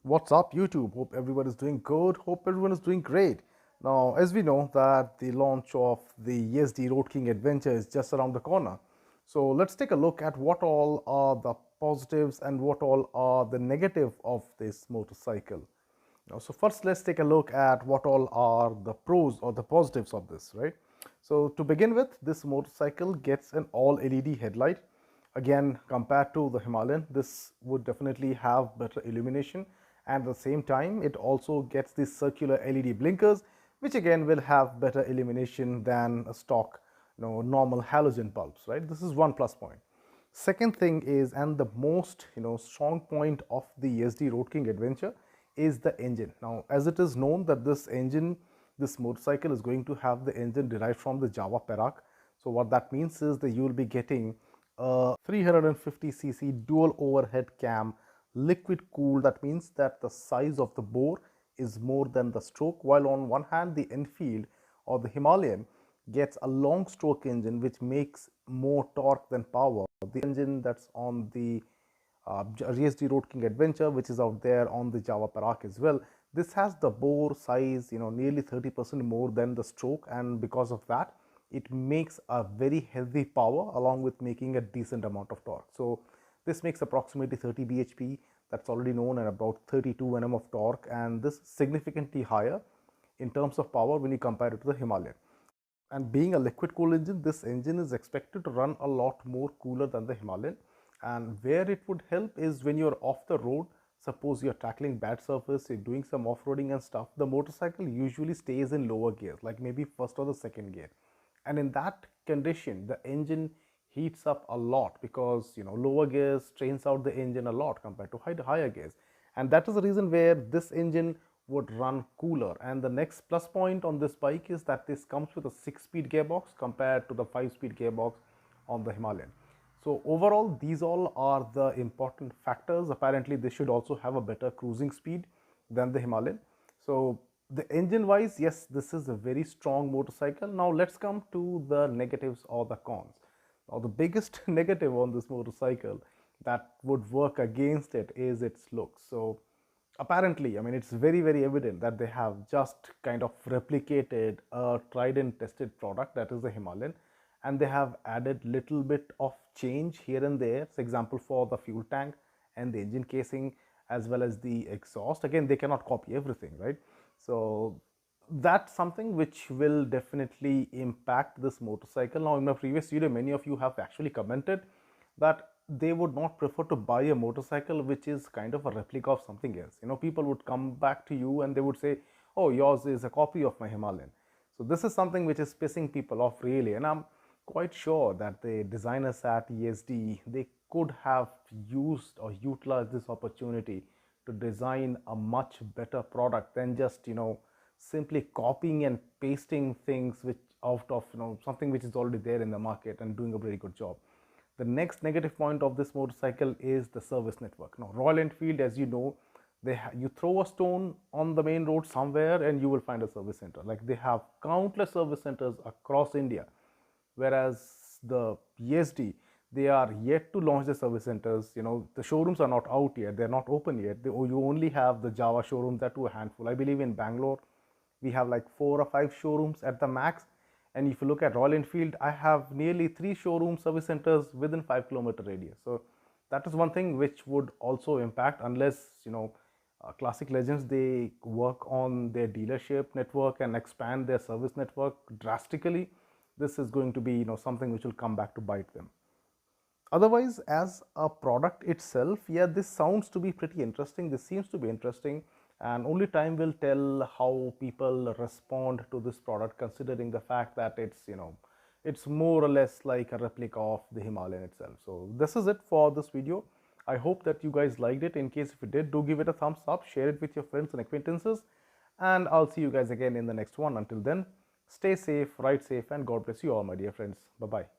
What's up, YouTube? Hope everyone is doing good. Hope everyone is doing great. Now, as we know that the launch of the Yezdi Roadking Adventure is just around the corner. So let's take a look at what all are the positives and what all are the negative of this motorcycle. So first, let's take a look at what all are the pros or the positives of this, right? So to begin with, this motorcycle gets an all LED headlight. Again, compared to the Himalayan, this would definitely have better illumination, and at the same time it also gets these circular LED blinkers, which again will have better illumination than a stock normal halogen bulbs, right? This is one plus point. Second thing is, and the most strong point of the Yezdi Roadking Adventure, is the engine. Now, as it is known that this motorcycle is going to have the engine derived from the Jawa Perak. So what that means is that you will be getting a 350cc dual overhead cam, liquid cooled. That means that the size of the bore is more than the stroke, while on one hand the Enfield or the Himalayan gets a long stroke engine which makes more torque than power. The engine that's on the Yezdi Roadking Adventure, which is out there on the Jawa Perak as well, this has the bore size nearly 30% more than the stroke, and because of that it makes a very heavy power along with making a decent amount of torque. So this makes approximately 30 bhp, that's already known, and about 32 Nm of torque, and this is significantly higher in terms of power when you compare it to the Himalayan. And being a liquid cooled engine, this engine is expected to run a lot more cooler than the Himalayan. And where it would help is when you're off the road, suppose you're tackling bad surface, you're doing some off-roading and stuff, the motorcycle usually stays in lower gears, like maybe first or the second gear. And in that condition, the engine heats up a lot because lower gears strains out the engine a lot compared to higher gears, and that is the reason where this engine would run cooler. And the next plus point on this bike is that this comes with a 6-speed gearbox compared to the 5-speed gearbox on the Himalayan. So overall, these all are the important factors. Apparently this should also have a better cruising speed than the Himalayan. So the engine wise, yes, this is a very strong motorcycle. Now let's come to the negatives or the cons. Now the biggest negative on this motorcycle that would work against it is its looks. So apparently, I mean, it's very evident that they have just kind of replicated a tried and tested product, that is the Himalayan, and they have added little bit of change here and there. For example, for the fuel tank and the engine casing as well as the exhaust. Again, they cannot copy everything, right? So that's something which will definitely impact this motorcycle. Now in my previous video, many of you have actually commented that they would not prefer to buy a motorcycle which is kind of a replica of something else. People would come back to you and they would say, oh, yours is a copy of my Himalayan. So this is something which is pissing people off really, and I'm quite sure that the designers at ESD, they could have used or utilized this opportunity to design a much better product than just simply copying and pasting things which out of something which is already there in the market and doing a very good job. The next negative point of this motorcycle is the service network. Now Royal Enfield, as you know, you throw a stone on the main road somewhere and you will find a service center. Like, they have countless service centers across India, whereas the ESD, they are yet to launch the service centers. The showrooms are not out yet, they're not open yet. You only have the Java showroom, that to a handful. I believe in Bangalore we have like 4 or 5 showrooms at the max, and if you look at Royal Enfield, I have nearly 3 showroom service centers within 5 kilometer radius. So that is one thing which would also impact, unless Classic Legends, they work on their dealership network and expand their service network drastically. This is going to be something which will come back to bite them. Otherwise, as a product itself, yeah, this sounds to be pretty interesting. This seems to be interesting, and only time will tell how people respond to this product, considering the fact that it's more or less like a replica of the Himalayan itself. So this is it for this video. I hope that you guys liked it. In case if you did, do give it a thumbs up, share it with your friends and acquaintances, and I'll see you guys again in the next one. Until then, stay safe, ride safe, and God bless you all, my dear friends. Bye bye.